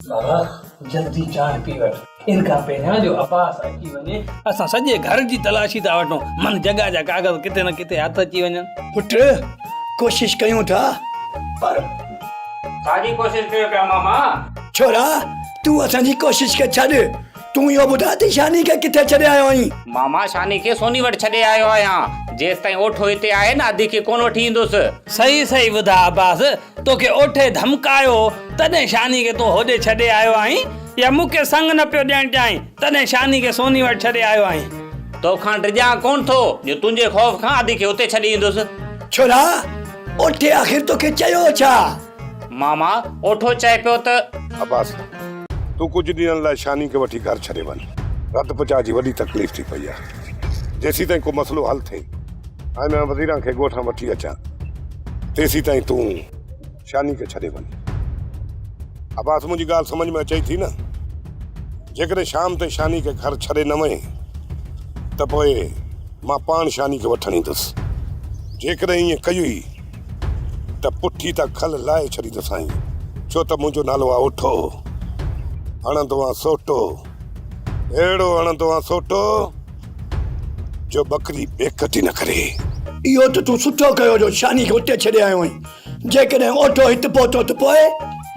बाबा जल्दी चाय पी वठ इनका पहिरियां जो अब्बास अची वञे असां सॼे घर जी तलाशी था वठूं मन जॻह जा कागज़ किथे न किथे हथ अची वञनि। पुट कोशिश कयूं था पर साजी कोशिश कयो पिया मामा। छोरा तू असांजी कोशिश के छॾ तू इहो ॿुधा त शानी खे किथे छॾे आयो आहीं। मामा शानी खे सोनी वटि छॾे आयो आहियां जेसि ताईं ओठो हिते आहे न अधी खे कोन वठी ईंदुसि। सही सही ॿुधा अब्बास तोखे ओठे धमकायो तॾहिं शानी खे तूं होॾे छॾे आयो आहीं या मूंखे संग न पियो ॾियणु चाहीं तॾहिं शानी खे सोनी वटि छॾे आयो आहीं। तोखां डिॼा कोन थो जो तुंहिंजे ख़ौफ़ खां अधी खे हुते छॾे ईंदुसि। छोरा ओठे आख़िर तोखे चयो छा? मामा ओठो चए पियो त अब्बास तू कुछ ॾींहंनि लाइ शानी खे वठी घर छॾे वञ। रत पचा जी वॾी तकलीफ़ थी पई आहे। जेसीं ताईं को मसइलो हल थिए ऐं मां वज़ीरां खे ॻोठां वठी अचां तेसीं ताईं तूं शानी खे छॾे वञ। अब्बास मुंहिंजी ॻाल्हि सम्झ में अचई थी न? जेकॾहिं शाम ताईं शानी खे घर छॾे न वञे त पोइ मां पाण शानी खे वठणु ईंदुसि। जेकॾहिं ईअं कयूं त पुठी त खल लाहे छॾींदुसि छो त मुंहिंजो नालो आहे ओठो हणंदो आहे सोटो अहिड़ो हणंदो आहे सोटो जो बकरी बेकती न करे। इहो त तूं सुठो कयो जो शानी खे उते छॾे आयो आहीं। जेकॾहिं ओठो हिते पहुतो त पोइ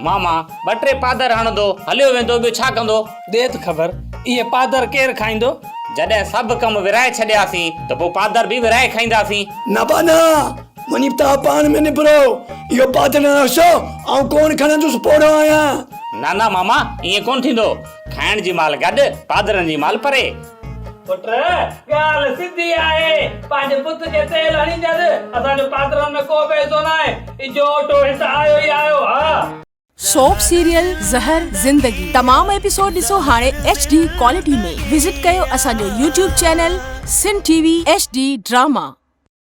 मामा ॿ टे पादर हणंदो हलियो वेंदो ॿियो छा कंदो? ॾे त ख़बर इहे पादर केरु खाईंदो? जॾहिं सभु कम विराए छॾियासीं त पोइ पादर बि विराए खाईंदासीं। न बाना वञी तव्हां पाण में निबरो इहो पादर न रसो ऐं कोन खणंदुसि पोड़ो आहियां। न न मामा ईअं कोन थींदो। खाइण जी माल गॾु पादरनि जी माल परे। पुट ॻाल्हि सिधी आहे पंहिंजे पुट खे तेल हणींदड़ असांजो पादरनि में को पैसो न आहे इजो ओटो हिते आयो ई आयो। हा सोप सीरियल ज़हर ज़िंदगी तमाम एपिसोड ॾिसो हाणे HD क्वालिटी में। विजिट कयो असांजो YouTube चैनल सिन TV HD ड्रामा।